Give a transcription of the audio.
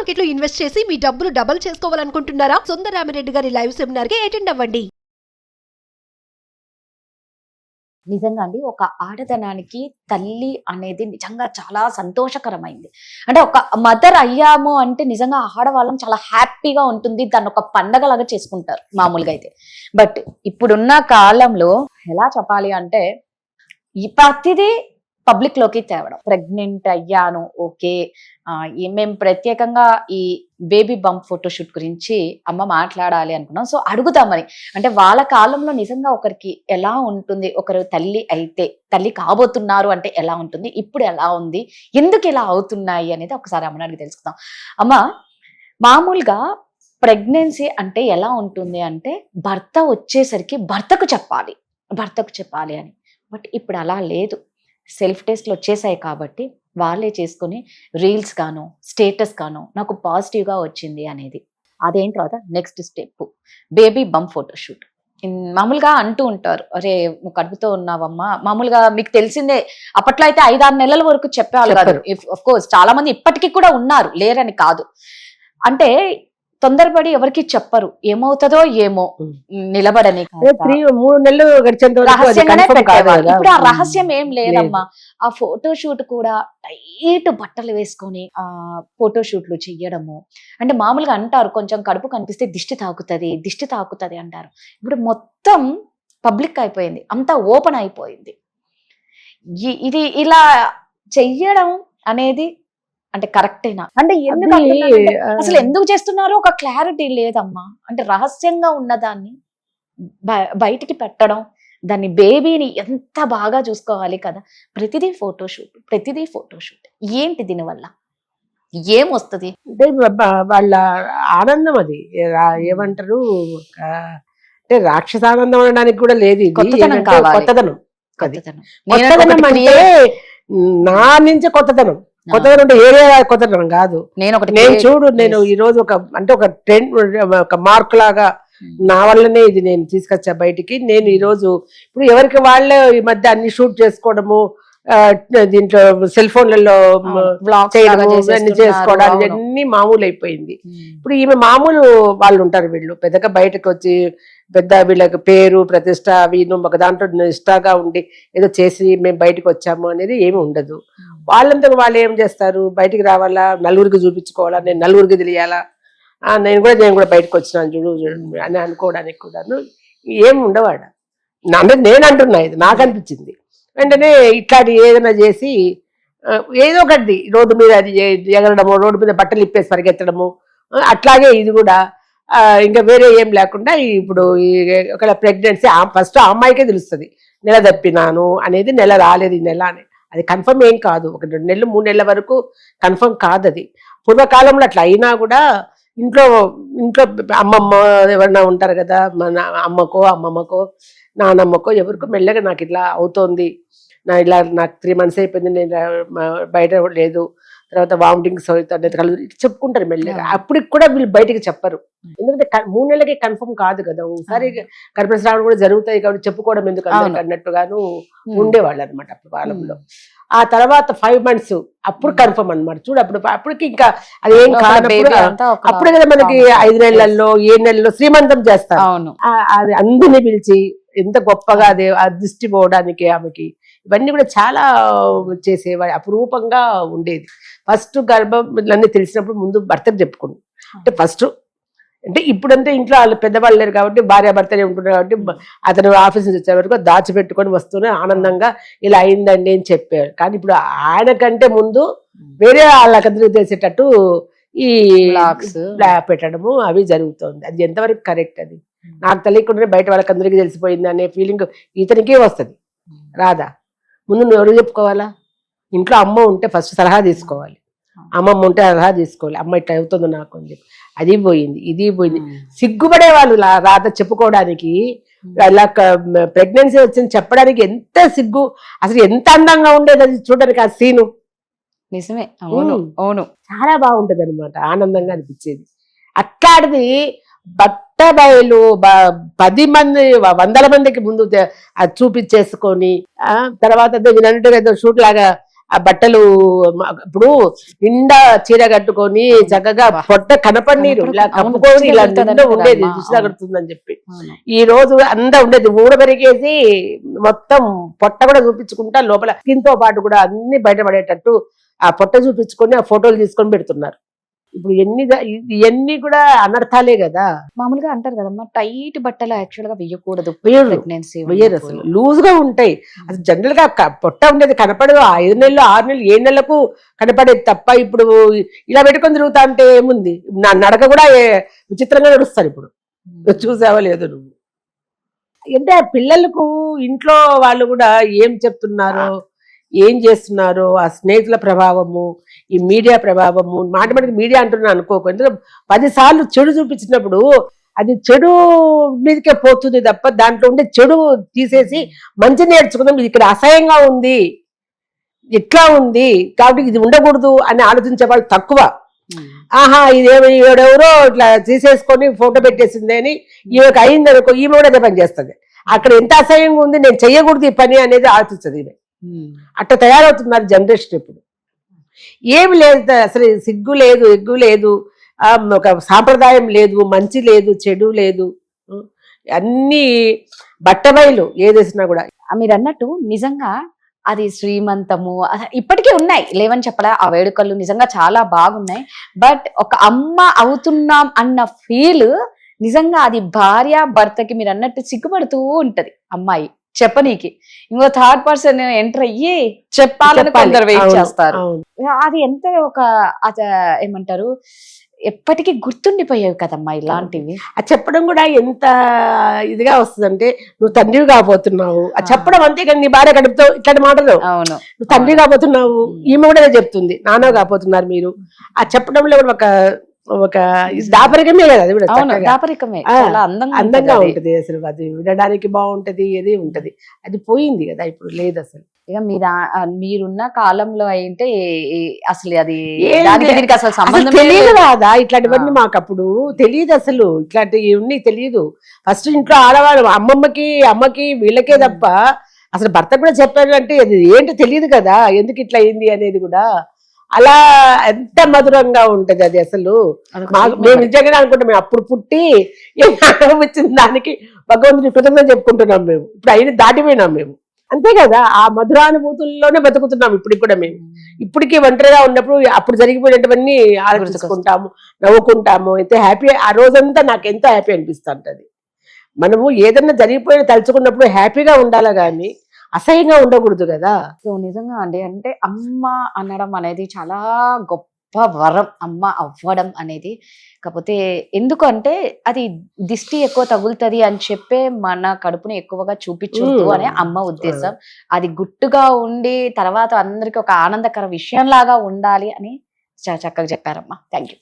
Market లో invest చేసి మీ డబ్బులు డబుల్ చేసుకోవాలనుకుంటున్నారా? సుందరరామిరెడ్డి గారి లైవ్ సెమినార్ కి అటెండ్ అవ్వండి. నిజంగా అండి ఒక ఆడదనానికి తల్లి అనేది నిజంగా చాలా సంతోషకరమైంది. అంటే ఒక మదర్ అయ్యాము అంటే నిజంగా ఆడవాళ్ళం చాలా హ్యాపీగా ఉంటుంది. దాన్ని ఒక పండగలాగా చేసుకుంటారు మామూలుగా అయితే. బట్ ఇప్పుడున్న కాలంలో ఎలా చెప్పాలి అంటే ఈ ప్రతిదీ పబ్లిక్ లోకి తేవడం. ప్రెగ్నెంట్ అయ్యాను, ఓకే, మేము ప్రత్యేకంగా ఈ బేబీ బంప్ ఫోటోషూట్ గురించి అమ్మ మాట్లాడాలి అనుకున్నాం. సో అడుగుదామని, అంటే వాళ్ళ కాలంలో నిజంగా ఒకరికి ఎలా ఉంటుంది, ఒకరు తల్లి అయితే తల్లి కాబోతున్నారు అంటే ఎలా ఉంటుంది, ఇప్పుడు ఎలా ఉంది, ఎందుకు ఇలా అవుతున్నాయి అనేది ఒకసారి అమ్మని అడిగి తెలుసుకుందాం. అమ్మ, మామూలుగా ప్రెగ్నెన్సీ అంటే ఎలా ఉంటుంది అంటే భర్త వచ్చేసరికి భర్తకు చెప్పాలి అని. బట్ ఇప్పుడు అలా లేదు. సెల్ఫ్ టెస్ట్లు వచ్చేసాయి కాబట్టి వాళ్ళే చేసుకుని రీల్స్ గాను స్టేటస్ గాను నాకు పాజిటివ్గా వచ్చింది అనేది. అదేం తర్వాత next step baby bump photoshoot. మామూలుగా అంటూ ఉంటారు, అరే నువ్వు కడుపుతో ఉన్నావమ్మా. మామూలుగా మీకు తెలిసిందే, అప్పట్లో అయితే 5-6 నెలల వరకు చెప్పేవాళ్ళు కాదు. ఆఫ్ కోర్స్ చాలా మంది ఇప్పటికీ కూడా ఉన్నారు, లేరని కాదు. అంటే తొందరపడి ఎవరికి చెప్పరు, ఏమవుతుందో ఏమో నిలబడని. 3 నెలలు రహస్యంగానే పెట్టేవాళ్ళు. ఇప్పుడు ఆ రహస్యం ఏం లేదమ్మా. ఆ ఫోటోషూట్ కూడా టైట్ బట్టలు వేసుకొని ఆ ఫోటోషూట్లు చెయ్యడము. అంటే మామూలుగా అంటారు, కొంచెం కడుపు కనిపిస్తే దిష్టి తాకుతుంది అంటారు. ఇప్పుడు మొత్తం పబ్లిక్ అయిపోయింది, అంతా ఓపెన్ అయిపోయింది. ఇది ఇలా చెయ్యడం అనేది అంటే కరెక్టేనా? అంటే ఎందుకు అసలు ఎందుకు చేస్తున్నారో ఒక క్లారిటీ లేదమ్మా. అంటే రహస్యంగా ఉన్నదాన్ని బయటికి పెట్టడం, దాన్ని బేబీని ఎంత బాగా చూసుకోవాలి కదా. ప్రతిదీ ఫోటోషూట్ ఏంటి దీనివల్ల ఏమొస్తుంది? అంటే వాళ్ళ ఆనందం అది. ఏమంటారు అంటే రాక్షసానందం అనడానికి కూడా లేదు. ఇది కొత్తదనం అంటే నా నుంచి కొత్తదనం అంటే ఏరియా కొత్తదనం కాదు. నేను ఈ రోజు ఒక ట్రెండ్, ఒక మార్క్ లాగా నా వల్లనే ఇది నేను తీసుకొచ్చా బయటికి. నేను ఈ రోజు ఇప్పుడు ఎవరికి వాళ్ళే ఈ మధ్య అన్ని షూట్ చేసుకోవడము, దీంట్లో సెల్ ఫోన్లలో చేసుకోవడానికి అన్ని మామూలు అయిపోయింది. ఇప్పుడు ఈమె మామూలు వాళ్ళు ఉంటారు, వీళ్ళు పెద్దగా బయటకు వచ్చి వీళ్ళకి పేరు ప్రతిష్ట వీళ్ళు ఒక దాంట్లో నిష్ఠగా ఉండి ఏదో చేసి మేము బయటకు వచ్చాము అనేది ఏమి ఉండదు. వాళ్ళంతా వాళ్ళు ఏం చేస్తారు, బయటికి రావాలా, నలుగురికి చూపించుకోవాలా, నేను నలుగురికి తెలియాలా, నేను కూడా బయటకు వచ్చినాను చూడు అని అనుకోవడానికి కూడాను ఏం ఉండవాడ. నేను అంటున్నా, ఇది నాకు అనిపించింది. వెంటనే ఇట్లాంటి ఏదైనా చేసి ఏదో ఒకటి రోడ్డు మీద అది ఎగరడము, రోడ్డు మీద బట్టలు ఇప్పేసి పరిగెత్తడము, అట్లాగే ఇది కూడా ఇంకా వేరే ఏం లేకుండా. ఇప్పుడు ఒక ప్రెగ్నెన్సీ ఫస్ట్ ఆ అమ్మాయికే తెలుస్తుంది, నెల తప్పినాను అనేది, నెల రాలేదు ఈ నెల అని. అది కన్ఫర్మ్ ఏం కాదు, 1-2 నెలలు 3 నెలల వరకు కన్ఫర్మ్ కాదు అది. పూర్వకాలంలో అట్లా అయినా కూడా ఇంట్లో అమ్మమ్మ ఎవరన్నా ఉంటారు కదా, మన అమ్మమ్మకో నానమ్మకో ఎవరికో మెల్లగా నాకు ఇట్లా అవుతోంది, నాకు 3 months అయిపోయింది, నేను బయట లేదు, తర్వాత వామిటింగ్స్ అవుతుంది చెప్పుకుంటారు మెల్లగా. అప్పటికి కూడా వీళ్ళు బయటకు చెప్పరు, ఎందుకంటే 3 నెలలకి కన్ఫర్మ్ కాదు కదా. ఒకసారి గర్భస్రావం కూడా జరుగుతాయి కాబట్టి చెప్పుకోవడం ఎందుకు అన్నట్టుగాను ఉండేవాళ్ళు అనమాట అప్పుడు కాలంలో. ఆ తర్వాత 5 months అప్పుడు కన్ఫర్మ్ అనమాట. చూడు అప్పటికి ఇంకా అది ఏం కానప్పుడు అప్పుడే కదా మనకి 5 నెలల్లో 7 నెలల్లో శ్రీమంతం చేస్తారు. అది అందరినీ పిలిచి ఎంత గొప్పగా అదే ఆ దృష్టి పోవడానికి ఆమెకి ఇవన్నీ కూడా చాలా చేసేవాడు, అపురూపంగా ఉండేది. ఫస్ట్ గర్భంలన్నీ తెలిసినప్పుడు ముందు భర్తకు చెప్పుకుంది. అంటే ఫస్ట్ అంటే ఇప్పుడంటే ఇంట్లో వాళ్ళు పెద్దవాళ్ళు లేరు కాబట్టి భార్యాభర్తనే ఉంటున్నారు కాబట్టి అతను ఆఫీస్ నుంచి వచ్చే వరకు దాచిపెట్టుకొని వస్తూనే ఆనందంగా ఇలా అయిందండి అని చెప్పారు. కానీ ఇప్పుడు ఆయన కంటే ముందు వేరే వాళ్ళకందరూ తెలిసేటట్టు ఈ పెట్టడము అవి జరుగుతుంది. అది ఎంతవరకు కరెక్ట్? అది నాకు తెలియకుండానే బయట వాళ్ళకందరికీ తెలిసిపోయింది అనే ఫీలింగ్ ఇతనికే వస్తుంది, రాదా? ముందు నువ్వు ఎవరు చెప్పుకోవాలా? ఇంట్లో అమ్మ ఉంటే ఫస్ట్ సలహా తీసుకోవాలి, అమ్మమ్మ ఉంటే సలహా తీసుకోవాలి, అమ్మ ఇట్లా అవుతుందో నాకు అని చెప్పి. అది పోయింది, ఇది పోయింది. సిగ్గుపడే వాళ్ళు రాత చెప్పుకోవడానికి. అలా ప్రెగ్నెన్సీ వచ్చింది చెప్పడానికి ఎంత సిగ్గు, అసలు ఎంత అందంగా ఉండేది అది చూడడానికి ఆ సీను. నిజమే, అవును అవును, చాలా బాగుంటది అనమాట, ఆనందంగా అనిపించేది. అట్లాంటిది బట్టబయలు 10 మంది 100 మందికి ముందు అది చూపించేసుకొని తర్వాత వినట్టుగా ఏదో షూట్ లాగా ఆ బట్టలు ఇప్పుడు నిండా చీర కట్టుకొని చక్కగా పొట్ట కనపడినీరు ఇలా కప్పుకొని ఇలా నిండా ఉండేది దిష్టి తగులుతుందని చెప్పి. ఈ రోజు అంతా ఉండేది ఊడబెరిగేసి మొత్తం పొట్ట కూడా చూపించుకుంటా లోపల స్కిన్ తో పాటు కూడా అన్ని బయటపడేటట్టు ఆ పొట్ట చూపించుకొని ఆ ఫోటోలు తీసుకొని పెడుతున్నారు. ఇప్పుడు ఇవన్నీ కూడా అనర్థాలే కదా. మామూలుగా అంటారు కదమ్మా, టైట్ బట్టలు యాక్చువల్ గా వెయ్యకూడదు, వెయ్యరు అసలు లూజ్ గా ఉంటాయి. అసలు జనరల్ గా పొట్ట ఉండేది కనపడదు. 5 నెలలు 6 నెలలు 7 నెలలకు కనపడేది తప్ప ఇప్పుడు ఇలా పెట్టుకొని తిరుగుతా అంటే ఏముంది. నా నడక కూడా విచిత్రంగా నడుస్తారు ఇప్పుడు. చూసావా లేదు నువ్వు? అంటే పిల్లలకు ఇంట్లో వాళ్ళు కూడా ఏం చెప్తున్నారో ఏం చేస్తున్నారో ఆ స్నేహితుల ప్రభావము, ఈ మీడియా ప్రభావము, మాటమాటికి మీడియా అంటున్నా అనుకోకు. ఎందుకంటే 10 సార్లు చెడు చూపించినప్పుడు అది చెడు మీదకే పోతుంది తప్ప దాంట్లో ఉండే చెడు తీసేసి మంచి నేర్చుకుందాం. ఇది ఇక్కడ అసహ్యంగా ఉంది, ఇట్లా ఉంది కాబట్టి ఇది ఉండకూడదు అని ఆలోచించే వాళ్ళు తక్కువ. ఆహా ఇదేమో ఈవిడెవరో ఇట్లా తీసేసుకొని ఫోటో పెట్టేసింది అని ఈమెకు అయింది అనుకో, ఈమె కూడా అదే పని చేస్తుంది. అక్కడ ఎంత అసహ్యంగా ఉంది, నేను చెయ్యకూడదు ఈ పని అనేది ఆలోచిస్తుంది ఈమె. అట్లా తయారవుతున్నారు జనరేషన్. ఇప్పుడు ఏమి లేదు, అసలు సిగ్గు లేదు, ఎగ్గు లేదు, ఒక సాంప్రదాయం లేదు, మంచి లేదు, చెడు లేదు, అన్ని బట్టబయలు ఏదేసినా కూడా. మీరు అన్నట్టు నిజంగా అది శ్రీమంతము ఇప్పటికీ ఉన్నాయి, లేవని చెప్పలే. ఆ వేడుకలు నిజంగా చాలా బాగున్నాయి. బట్ ఒక అమ్మ అవుతున్నాం అన్న ఫీల్ నిజంగా అది భార్య భర్తకి మీరు అన్నట్టు సిగ్గుపడుతూ ఉంటది అమ్మాయి చెప్పనీకి. ఇంకో థర్డ్ పర్సన్ ఎంటర్ అయ్యి చెప్పాలని కొందరు వెయిట్ చేస్తారు. అది ఎంత ఒక ఏమంటారు, ఎప్పటికీ గుర్తుండిపోయావు కదమ్మా ఇలాంటివి. అది చెప్పడం కూడా ఎంత ఇదిగా వస్తుందంటే, నువ్వు తండ్రివి కాబోతున్నావు అది చెప్పడం. అంతేకాని నీ భార్య గడుపుతో ఇట్లాంటి మాటలు, అవును నువ్వు తండ్రి కాబోతున్నావు, ఈమె కూడా చెప్తుంది నాన్న కాబోతున్నారు మీరు. ఆ చెప్పడంలో కూడా ఒక దాపరికమే కదా, అది కూడా దాపరికమే, అందంగా ఉంటది. అసలు అది వినడానికి బాగుంటది, ఏది ఉంటది. అది పోయింది కదా, ఇప్పుడు లేదు అసలు. ఇక మీరున్న కాలంలో అయితే అసలు అది అసలు సంబంధం తెలియదు కదా. ఇట్లాంటివన్నీ మాకు అప్పుడు తెలియదు అసలు, ఇట్లాంటివన్నీ తెలియదు. ఫస్ట్ ఇంట్లో ఆడవాళ్ళు అమ్మకి వీళ్ళకే తప్ప అసలు భర్త కూడా చెప్పారు అంటే అది ఏంటో తెలియదు కదా, ఎందుకు ఇట్లా అయింది అనేది కూడా. అలా ఎంత మధురంగా ఉంటది అది అసలు. మేము నిజంగానే అనుకుంటాం, మేము అప్పుడు పుట్టి వచ్చిన దానికి భగవంతుని కృతజ్ఞత చెప్పుకుంటున్నాం. మేము ఇప్పుడు అయిన దాటిపోయినాం మేము, అంతే కదా. ఆ మధురానుభూతుల్లోనే బతుకుతున్నాం ఇప్పటికి కూడా. మేము ఇప్పటికీ ఒంటరిగా ఉన్నప్పుడు అప్పుడు జరిగిపోయినటువన్నీ ఆలోచించుకుంటాము, నవ్వుకుంటాము, అయితే హ్యాపీ. ఆ రోజంతా నాకు ఎంతో హ్యాపీ అనిపిస్తూ ఉంటది. మనము ఏదన్నా జరిగిపోయిన తలుచుకున్నప్పుడు హ్యాపీగా ఉండాలా గానీ అసహ్యంగా ఉండకూడదు కదా. సో నిజంగా అండి, అంటే అమ్మ అనడం అనేది చాలా గొప్ప వరం, అమ్మ అవ్వడం అనేది. కాకపోతే ఎందుకంటే అది దిష్టి ఎక్కువ తగులుతుంది అని చెప్పే మన కడుపుని ఎక్కువగా చూపించొద్దు అనే అమ్మ ఉద్దేశం. అది గుట్టుగా ఉండి తర్వాత అందరికి ఒక ఆనందకర విషయం లాగా ఉండాలి అని చాలా చక్కగా చెప్పారమ్మా. Thank you.